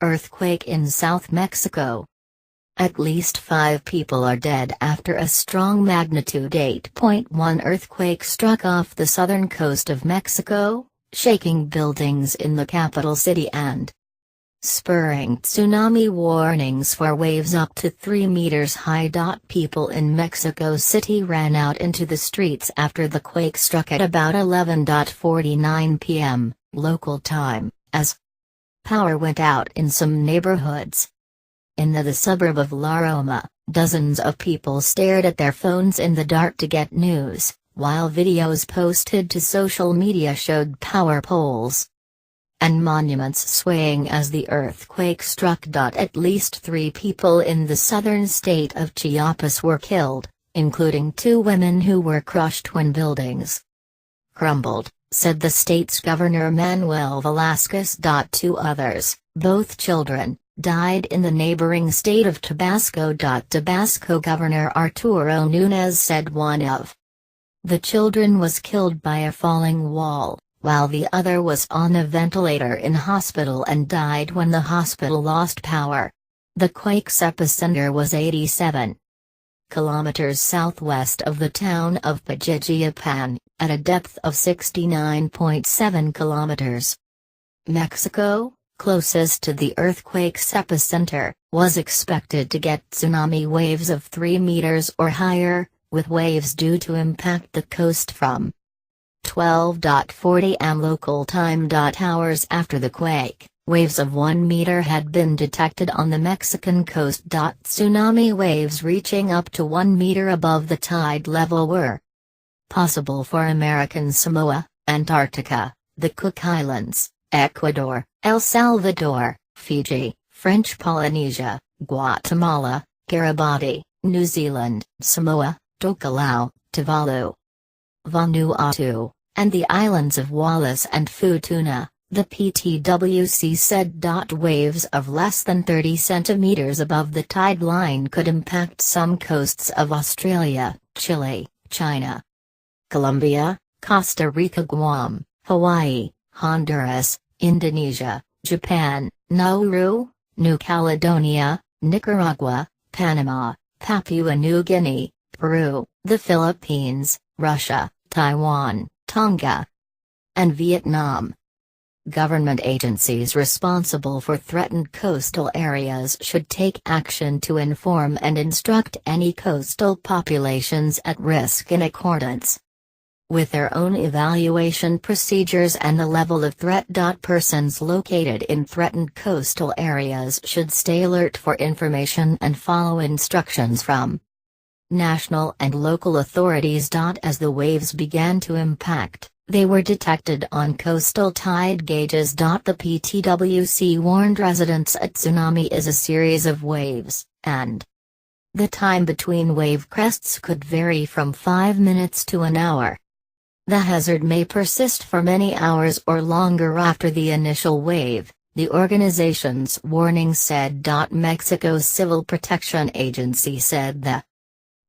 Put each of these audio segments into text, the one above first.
Earthquake in South Mexico. At least 5 people are dead after a strong magnitude 8.1 earthquake struck off the southern coast of Mexico, shaking buildings in the capital city and spurring tsunami warnings for waves up to 3 meters high. People in Mexico City ran out into the streets after the quake struck at about 11:49 p.m. local time, as power went out in some neighborhoods. In the suburb of La Roma, dozens of people stared at their phones in the dark to get news, while videos posted to social media showed power poles and monuments swaying as the earthquake struck. At least 3 people in the southern state of Chiapas were killed, including 2 women who were crushed when buildings crumbled, said the state's governor Manuel Velasquez. 2 others, both children, died in the neighboring state of Tabasco. Tabasco Governor Arturo Núñez said one of the children was killed by a falling wall, while the other was on a ventilator in hospital and died when the hospital lost power. The quake's epicenter was 87 kilometers southwest of the town of Pajijiapan, at a depth of 69.7 kilometers. Mexico, closest to the earthquake's epicenter, was expected to get tsunami waves of 3 meters or higher, with waves due to impact the coast from 12:40 am local time. Hours after the quake, waves of 1 meter had been detected on the Mexican coast. Tsunami waves reaching up to 1 meter above the tide level were possible for American Samoa, Antarctica, the Cook Islands, Ecuador, El Salvador, Fiji, French Polynesia, Guatemala, Kiribati, New Zealand, Samoa, Tokelau, Tuvalu, Vanuatu, and the islands of Wallis and Futuna, the PTWC said. Waves of less than 30 centimeters above the tide line could impact some coasts of Australia, Chile, China, Colombia, Costa Rica, Guam, Hawaii, Honduras, Indonesia, Japan, Nauru, New Caledonia, Nicaragua, Panama, Papua New Guinea, Peru, the Philippines, Russia, Taiwan, Tonga, and Vietnam. Government agencies responsible for threatened coastal areas should take action to inform and instruct any coastal populations at risk in accordance with their own evaluation procedures and the level of threat. Persons located in threatened coastal areas should stay alert for information and follow instructions from national and local authorities. As the waves began to impact, they were detected on coastal tide gauges. The PTWC warned residents a tsunami is a series of waves, and the time between wave crests could vary from 5 minutes to an hour. The hazard may persist for many hours or longer after the initial wave, the organization's warning said. Mexico's Civil Protection Agency said the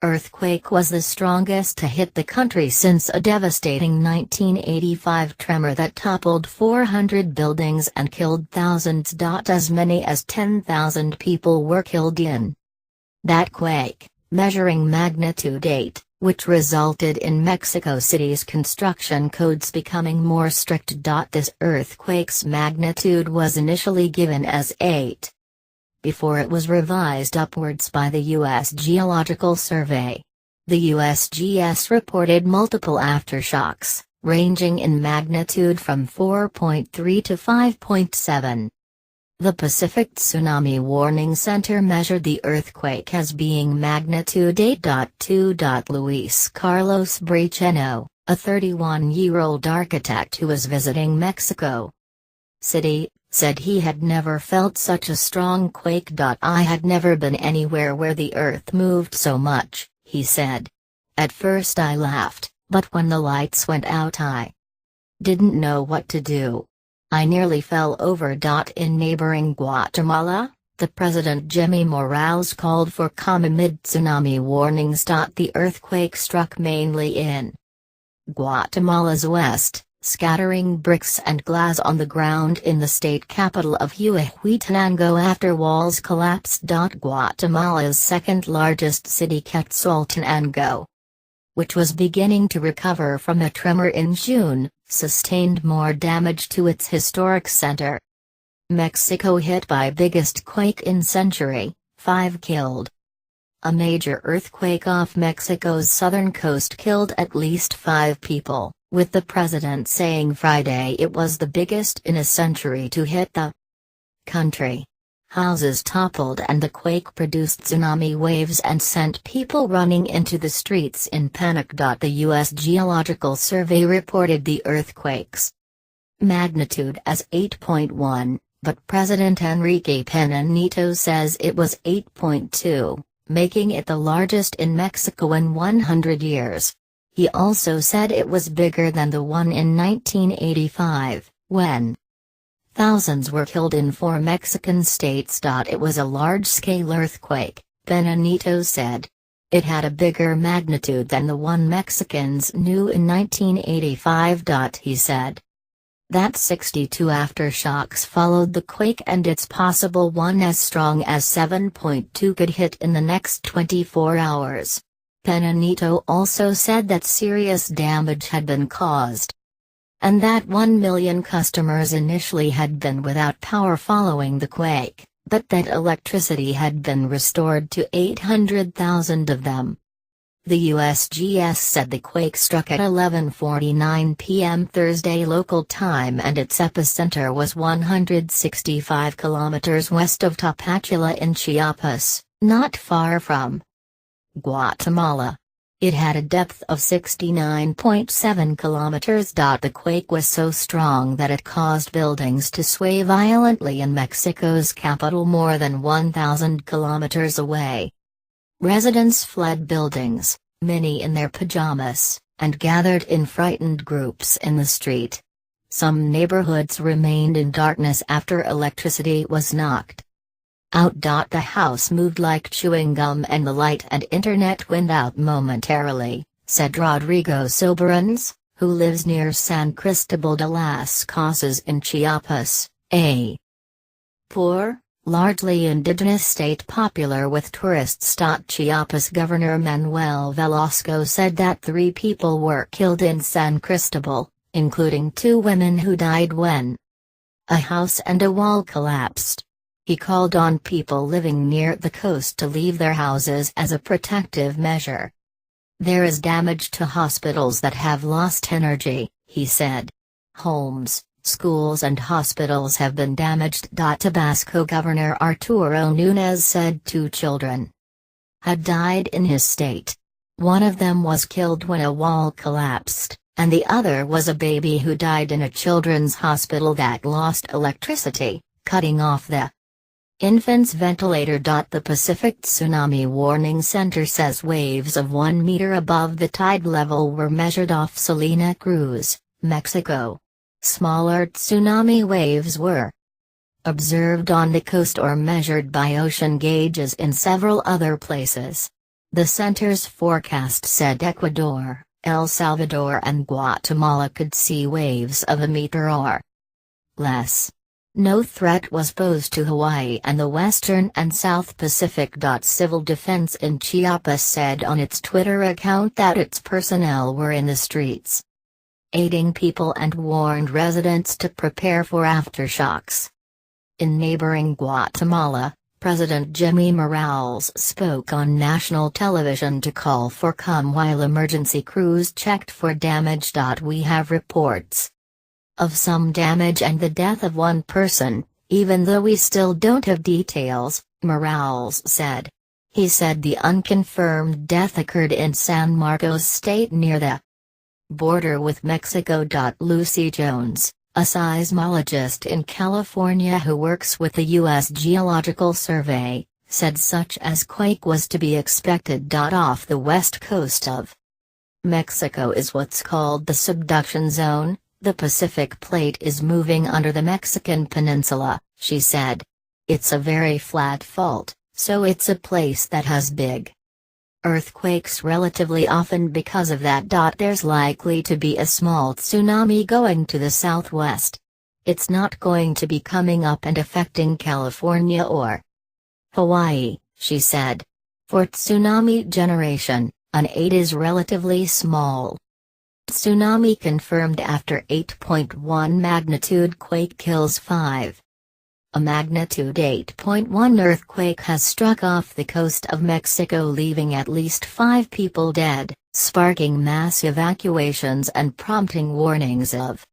earthquake was the strongest to hit the country since a devastating 1985 tremor that toppled 400 buildings and killed thousands. As many as 10,000 people were killed in that quake, measuring magnitude 8, which resulted in Mexico City's construction codes becoming more strict. This earthquake's magnitude was initially given as 8. Before it was revised upwards by the U.S. Geological Survey. The USGS reported multiple aftershocks, ranging in magnitude from 4.3 to 5.7. The Pacific Tsunami Warning Center measured the earthquake as being magnitude 8.2. Luis Carlos Briceño, a 31-year-old architect who was visiting Mexico City, said he had never felt such a strong quake. I had never been anywhere where the earth moved so much, he said. At first I laughed, but when the lights went out I didn't know what to do. I nearly fell over. In neighboring Guatemala, the President Jimmy Morales called for calm amid tsunami warnings. The earthquake struck mainly in Guatemala's west, scattering bricks and glass on the ground in the state capital of Huehuetenango after walls collapsed. Guatemala's second-largest city, Quetzaltenango, which was beginning to recover from a tremor in June, sustained more damage to its historic center. Mexico hit by biggest quake in century, 5 killed. A major earthquake off Mexico's southern coast killed at least 5 people, with the president saying Friday it was the biggest in a century to hit the country. Houses toppled and the quake produced tsunami waves and sent people running into the streets in panic. The U.S. Geological Survey reported the earthquake's magnitude as 8.1, but President Enrique Pena Nieto says it was 8.2. Making it the largest in Mexico in 100 years. He also said it was bigger than the one in 1985, when thousands were killed in 4 Mexican states. It was a large-scale earthquake, Pena Nieto said. It had a bigger magnitude than the one Mexicans knew in 1985. He said that 62 aftershocks followed the quake and it's possible one as strong as 7.2 could hit in the next 24 hours. Pena Nieto also said that serious damage had been caused, and that 1 million customers initially had been without power following the quake, but that electricity had been restored to 800,000 of them. The USGS said the quake struck at 11:49 p.m. Thursday local time and its epicenter was 165 kilometers west of Tapachula in Chiapas, not far from Guatemala. It had a depth of 69.7 kilometers. The quake was so strong that it caused buildings to sway violently in Mexico's capital more than 1,000 kilometers away. Residents fled buildings, many in their pajamas, and gathered in frightened groups in the street. Some neighborhoods remained in darkness after electricity was knocked out. The house moved like chewing gum and the light and internet went out momentarily, said Rodrigo Soberans, who lives near San Cristobal de las Casas in Chiapas, a poor, largely indigenous state popular with tourists. Chiapas Governor Manuel Velasco said that 3 people were killed in San Cristobal, including 2 women who died when a house and a wall collapsed. He called on people living near the coast to leave their houses as a protective measure. There is damage to hospitals that have lost energy, he said. Homes, schools and hospitals have been damaged. Tabasco Governor Arturo Núñez said 2 children had died in his state. One of them was killed when a wall collapsed, and the other was a baby who died in a children's hospital that lost electricity, cutting off the infant's ventilator. The Pacific Tsunami Warning Center says waves of 1 meter above the tide level were measured off Salina Cruz, Mexico. Smaller tsunami waves were observed on the coast or measured by ocean gauges in several other places. The center's forecast said Ecuador, El Salvador and Guatemala could see waves of 1 meter or less. No threat was posed to Hawaii and the Western and South Pacific. Civil Defense in Chiapas said on its Twitter account that its personnel were in the streets, aiding people and warned residents to prepare for aftershocks. In neighboring Guatemala, President Jimmy Morales spoke on national television to call for calm while emergency crews checked for damage. We have reports of some damage and the death of 1 person, even though we still don't have details, Morales said. He said the unconfirmed death occurred in San Marcos State near the border with Mexico. Lucy Jones, a seismologist in California who works with the U.S. Geological Survey, said such as quake was to be expected. Off the west coast of Mexico is what's called the subduction zone. The Pacific Plate is moving under the Mexican peninsula, she said. It's a very flat fault, so it's a place that has big Earthquakes relatively often because of that. There's likely to be a small tsunami going to the southwest. It's not going to be coming up and affecting California or Hawaii, she said. For tsunami generation, an 8 is relatively small. Tsunami confirmed after 8.1 magnitude quake kills 5. A magnitude 8.1 earthquake has struck off the coast of Mexico, leaving at least 5 people dead, sparking mass evacuations and prompting warnings of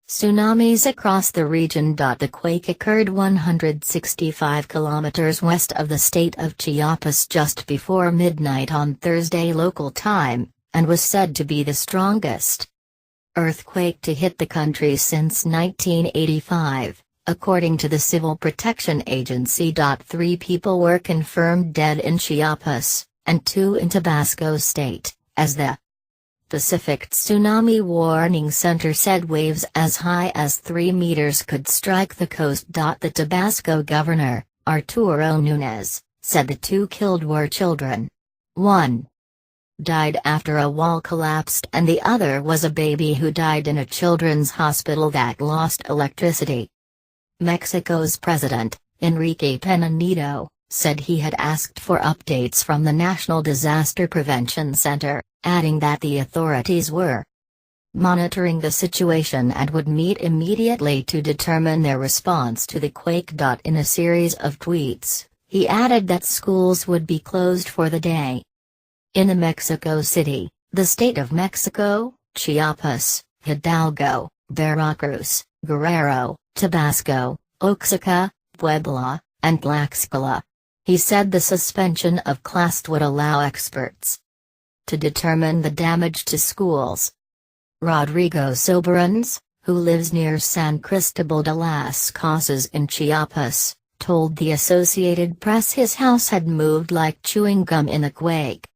tsunamis across the region. The quake occurred 165 kilometers west of the state of Chiapas just before midnight on Thursday local time, and was said to be the strongest earthquake to hit the country since 1985. According to the Civil Protection Agency. 3 people were confirmed dead in Chiapas, and 2 in Tabasco State, as the Pacific Tsunami Warning Center said waves as high as 3 meters could strike the coast. The Tabasco governor, Arturo Núñez, said the 2 killed were children. One died after a wall collapsed and the other was a baby who died in a children's hospital that lost electricity. Mexico's president, Enrique Pena Nieto, said he had asked for updates from the National Disaster Prevention Center, adding that the authorities were monitoring the situation and would meet immediately to determine their response to the quake. In a series of tweets, he added that schools would be closed for the day. In Mexico City, the state of Mexico, Chiapas, Hidalgo, Veracruz, Guerrero, Tabasco, Oaxaca, Puebla, and Tlaxcala. He said the suspension of class would allow experts to determine the damage to schools. Rodrigo Soberans, who lives near San Cristobal de las Casas in Chiapas, told the Associated Press his house had moved like chewing gum in the quake.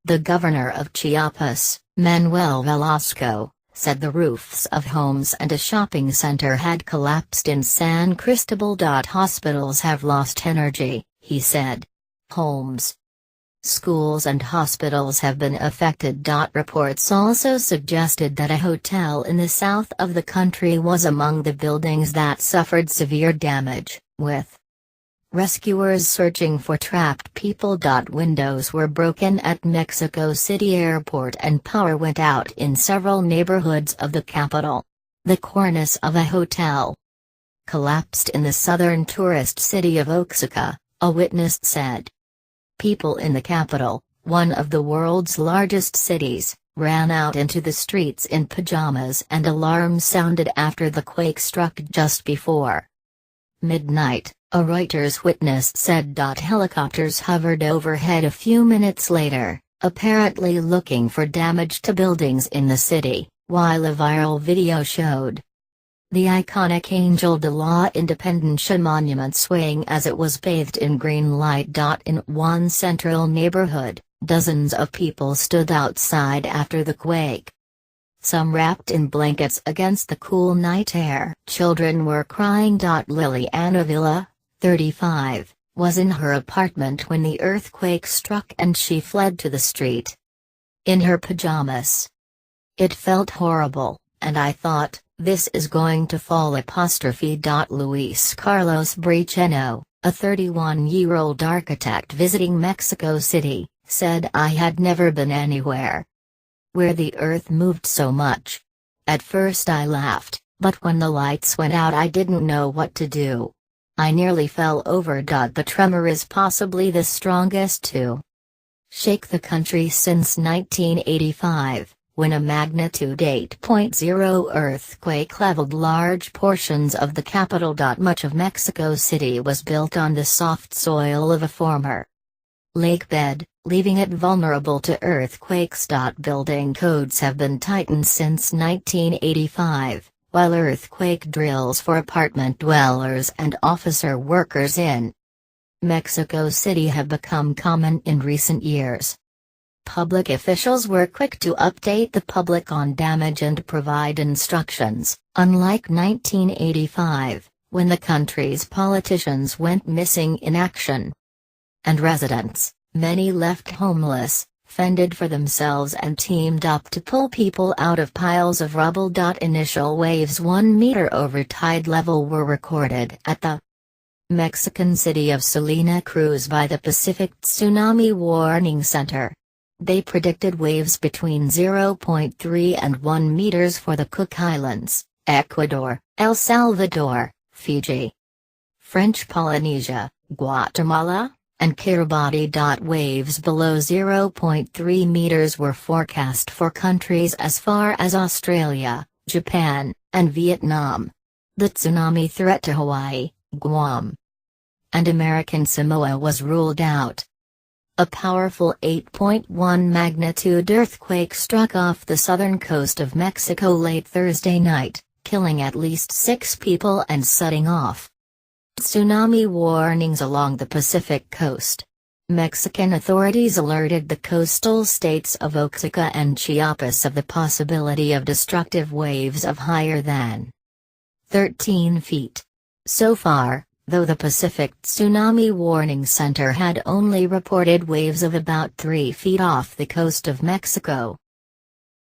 The governor of Chiapas, Manuel Velasco, said the roofs of homes and a shopping center had collapsed in San Cristobal. Hospitals have lost energy, he said. Homes, schools and hospitals have been affected. Reports also suggested that a hotel in the south of the country was among the buildings that suffered severe damage, with rescuers searching for trapped people. Windows were broken at Mexico City Airport and power went out in several neighborhoods of the capital. The cornice of a hotel collapsed in the southern tourist city of Oaxaca, a witness said. People in the capital, one of the world's largest cities, ran out into the streets in pajamas and alarms sounded after the quake struck just before midnight. A Reuters witness said. Helicopters hovered overhead a few minutes later, apparently looking for damage to buildings in the city, while a viral video showed the iconic Angel de la Independencia monument swaying as it was bathed in green light. In one central neighborhood, dozens of people stood outside after the quake, some wrapped in blankets against the cool night air. Children were crying. Liliana Villa, 35, was in her apartment when the earthquake struck and she fled to the street in her pajamas. It felt horrible, and I thought, this is going to fall. Luis Carlos Briceño, a 31-year-old architect visiting Mexico City, said I had never been anywhere where the earth moved so much. At first I laughed, but when the lights went out I didn't know what to do. I nearly fell over. The tremor is possibly the strongest to shake the country since 1985, when a magnitude 8.0 earthquake leveled large portions of the capital. Much of Mexico City was built on the soft soil of a former lake bed, leaving it vulnerable to earthquakes. Building codes have been tightened since 1985. While earthquake drills for apartment dwellers and officer workers in Mexico City have become common in recent years. Public officials were quick to update the public on damage and provide instructions, unlike 1985, when the country's politicians went missing in action, and residents, Many left homeless, fended for themselves and teamed up to pull people out of piles of rubble. Initial waves 1 meter over tide level were recorded at the Mexican city of Salina Cruz by the Pacific Tsunami Warning Center. They predicted waves between 0.3 and 1 meters for the Cook Islands, Ecuador, El Salvador, Fiji, French Polynesia, Guatemala, and Kiribati. Waves below 0.3 meters were forecast for countries as far as Australia, Japan, and Vietnam. The tsunami threat to Hawaii, Guam, and American Samoa was ruled out. A powerful 8.1 magnitude earthquake struck off the southern coast of Mexico late Thursday night, killing at least 6 people and setting off tsunami warnings along the Pacific coast. Mexican authorities alerted the coastal states of Oaxaca and Chiapas of the possibility of destructive waves of higher than 13 feet. So far, though, the Pacific Tsunami Warning Center had only reported waves of about 3 feet off the coast of Mexico.